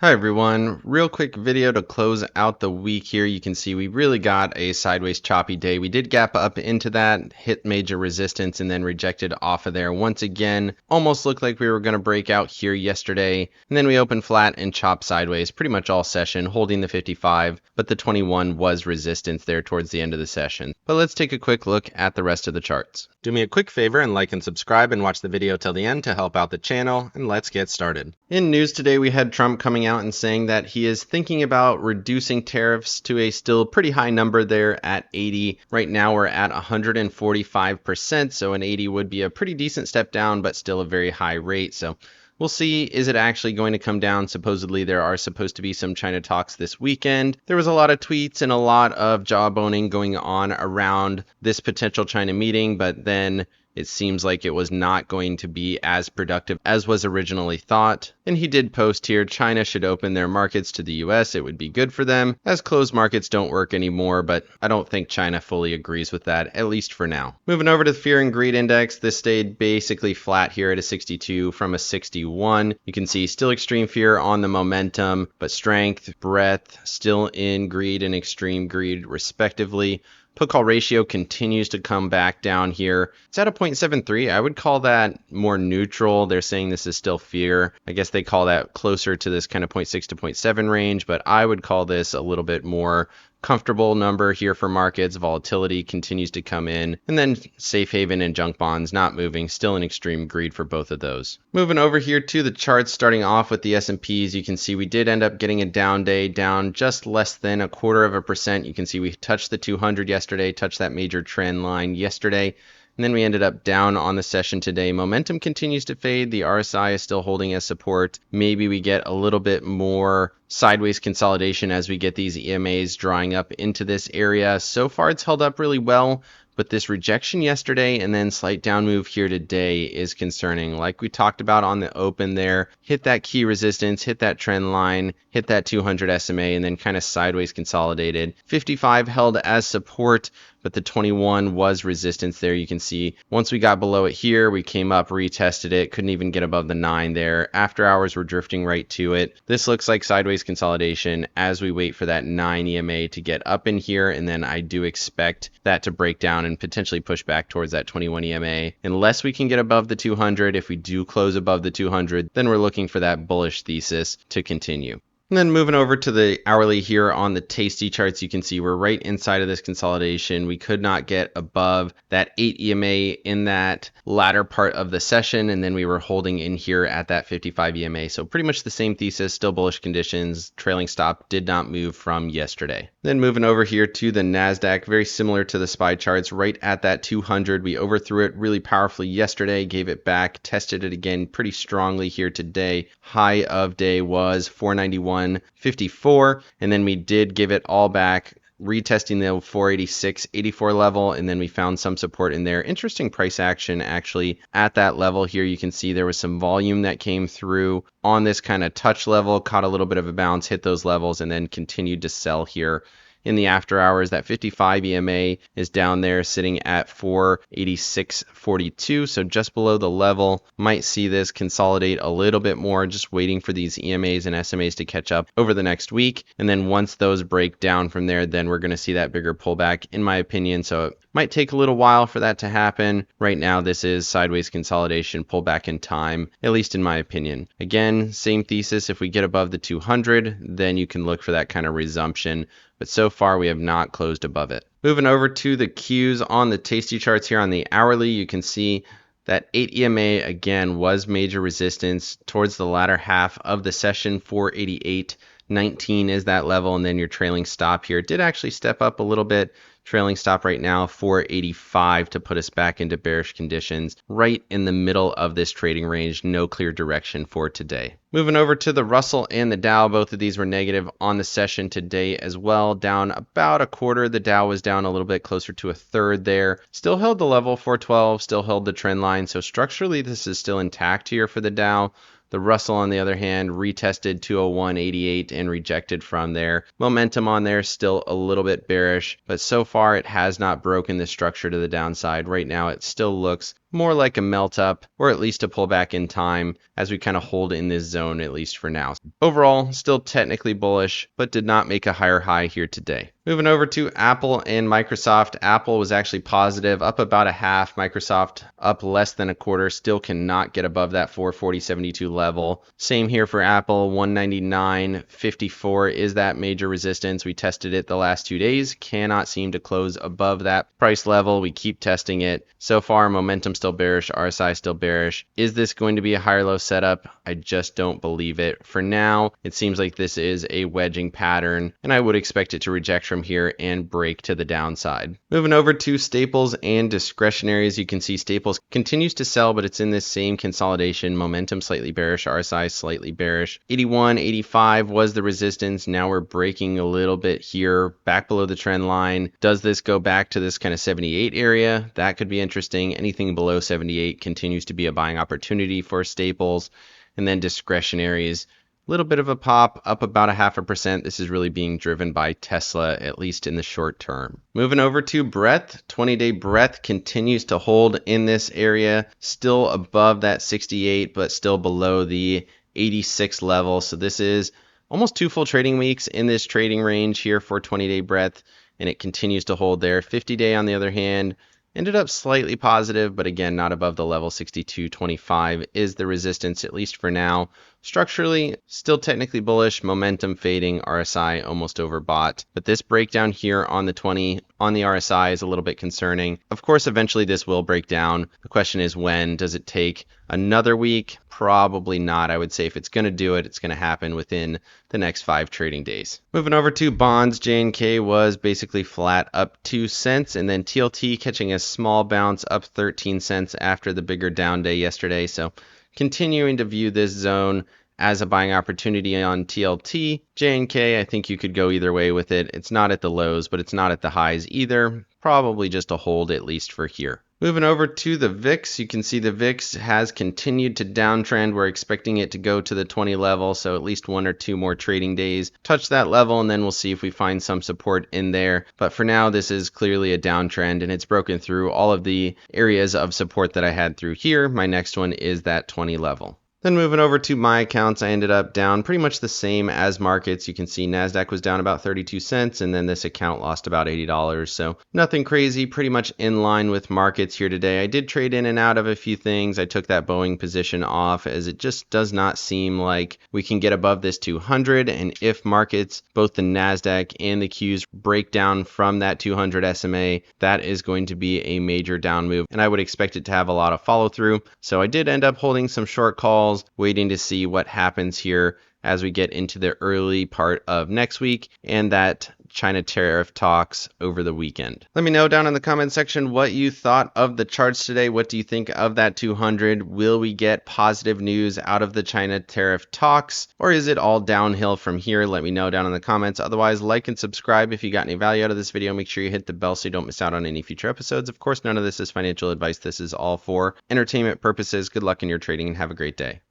Hi everyone, real quick video to close out the week here. You can see we really got a sideways choppy day. We did gap up into that, hit major resistance, and then rejected off of there. Once again, almost looked like we were going to break out here yesterday. And then we opened flat and chopped sideways pretty much all session, holding the 55, but the 21 was resistance there towards the end of the session. But let's take a quick look at the rest of the charts. Do me a quick favor and like and subscribe and watch the video till the end to help out the channel, and let's get started. In news today, we had Trump coming out and saying that he is thinking about reducing tariffs to a still pretty high number there at 80. Right now we're at 145%, so an 80 would be a pretty decent step down, but still a very high rate. So we'll see, is it actually going to come down? Supposedly there are supposed to be some China talks this weekend. There was a lot of tweets and a lot of jawboning going on around this potential China meeting, but then it seems like it was not going to be as productive as was originally thought. And he did post here, China should open their markets to the US. It would be good for them, as closed markets don't work anymore, but I don't think China fully agrees with that, at least for now. Moving over to the fear and greed index, this stayed basically flat here at a 62 from a 61. You can see still extreme fear on the momentum, but strength, breadth, still in greed and extreme greed respectively. Put call ratio continues to come back down here. It's at a 0.73. I would call that more neutral. They're saying this is still fear. I guess they call that closer to this kind of 0.6 to 0.7 range, but I would call this a little bit more comfortable number here for markets. Volatility continues to come in, and then safe haven and junk bonds not moving, still in extreme greed for both of those. Moving over here to the charts, starting off with the S&Ps, you can see we did end up getting a down day, down just less than 0.25%. You can see we touched the 200 yesterday, touched that major trend line yesterday, and then we ended up down on the session today. Momentum continues to fade. The RSI is still holding as support. Maybe we get a little bit more sideways consolidation as we get these EMAs drawing up into this area. So far it's held up really well, but this rejection yesterday and then slight down move here today is concerning. Like we talked about on the open there, hit that key resistance, hit that trend line, hit that 200 SMA, and then kind of sideways consolidated. 55 held as support, but the 21 was resistance there. You can see once we got below it here, we came up, retested it, couldn't even get above the 9 there. After hours, we're drifting right to it. This looks like sideways consolidation as we wait for that 9 EMA to get up in here, and then I do expect that to break down and potentially push back towards that 21 EMA. Unless we can get above the 200, if we do close above the 200, then we're looking for that bullish thesis to continue. And then moving over to the hourly here on the Tasty charts, you can see we're right inside of this consolidation. We could not get above that 8 EMA in that latter part of the session, and then we were holding in here at that 55 EMA. So pretty much the same thesis, still bullish conditions. Trailing stop did not move from yesterday. Then moving over here to the NASDAQ, very similar to the SPY charts, right at that 200. We overthrew it really powerfully yesterday, gave it back, tested it again pretty strongly here today. High of day was 491.54, and then we did give it all back, retesting the 486.84 level, and then we found some support in there. Interesting price action actually at that level here. You can see there was some volume that came through on this kind of touch level, caught a little bit of a bounce, hit those levels, and then continued to sell here in the after hours. That 55 EMA is down there sitting at 486.42, so just below the level. Might see this consolidate a little bit more, just waiting for these EMAs and SMAs to catch up over the next week, and then once those break down from there, then we're going to see that bigger pullback in my opinion. So it might take a little while for that to happen. Right now this is sideways consolidation, pullback in time, at least in my opinion. Again, same thesis, if we get above the 200, then you can look for that kind of resumption, but so far we have not closed above it. Moving over to the Qs on the Tasty charts here on the hourly, you can see that 8 EMA again was major resistance towards the latter half of the session. 488.19 is that level, and then your trailing stop here did actually step up a little bit. Trailing stop right now 485 to put us back into bearish conditions, right in the middle of this trading range. No clear direction for today. Moving over to the Russell and the Dow, both of these were negative on the session today as well, down about a quarter. The Dow was down a little bit closer to a third there. Still held the level 412, still held the trend line, so structurally this is still intact here for the Dow. The Russell, on the other hand, retested 201.88 and rejected from there. Momentum on there still a little bit bearish, but so far it has not broken the structure to the downside. Right now it still looks more like a melt up or at least a pullback in time as we kind of hold in this zone at least for now. Overall, still technically bullish, but did not make a higher high here today. Moving over to Apple and Microsoft. Apple was actually positive, up about a half. Microsoft up less than a quarter. Still cannot get above that 440.72 level. Same here for Apple. 199.54 is that major resistance. We tested it the last 2 days. Cannot seem to close above that price level. We keep testing it. So far, momentum still bearish. RSI still bearish. Is this going to be a higher low setup? I just don't believe it. For now, it seems like this is a wedging pattern, and I would expect it to reject from here and break to the downside. Moving over to staples and discretionaries, you can see staples continues to sell, but it's in this same consolidation. Momentum slightly bearish, RSI slightly bearish. 81, 85 was the resistance. Now we're breaking a little bit here, back below the trend line. Does this go back to this kind of 78 area? That could be interesting. Anything below 78 continues to be a buying opportunity for staples. And then discretionaries, little bit of a pop, up about 0.5%. This is really being driven by Tesla, at least in the short term. Moving over to breadth, 20-day breadth continues to hold in this area, still above that 68, but still below the 86 level. So this is almost 2 full trading weeks in this trading range here for 20-day breadth, and it continues to hold there. 50-day, on the other hand, ended up slightly positive, but again, not above the level. 62.25 is the resistance, at least for now. Structurally, still technically bullish, momentum fading, RSI almost overbought. But this breakdown here on the 20 on the RSI is a little bit concerning. Of course, eventually this will break down. The question is when. Does it take another week? Probably not. I would say if it's going to do it, it's going to happen within the next 5 trading days. Moving over to bonds, JNK was basically flat, up 2 cents, and then TLT catching a small bounce, up 13 cents after the bigger down day yesterday. So continuing to view this zone as a buying opportunity on TLT. JNK, I think you could go either way with it. It's not at the lows, but it's not at the highs either. Probably just a hold, at least for here. Moving over to the VIX, you can see the VIX has continued to downtrend. We're expecting it to go to the 20 level, so at least 1 or 2 more trading days. Touch that level, and then we'll see if we find some support in there. But for now, this is clearly a downtrend, and it's broken through all of the areas of support that I had through here. My next one is that 20 level. Then moving over to my accounts, I ended up down pretty much the same as markets. You can see NASDAQ was down about 32 cents, and then this account lost about $80. So nothing crazy, pretty much in line with markets here today. I did trade in and out of a few things. I took that Boeing position off as it just does not seem like we can get above this 200. And if markets, both the NASDAQ and the Qs, break down from that 200 SMA, that is going to be a major down move. And I would expect it to have a lot of follow through. So I did end up holding some short calls, waiting to see what happens here as we get into the early part of next week and that China tariff talks over the weekend. Let me know down in the comment section what you thought of the charts today. What do you think of that 200? Will we get positive news out of the China tariff talks, or is it all downhill from here? Let me know down in the comments. Otherwise, like and subscribe if you got any value out of this video. Make sure you hit the bell so you don't miss out on any future episodes. Of course, none of this is financial advice. This is all for entertainment purposes. Good luck in your trading and have a great day.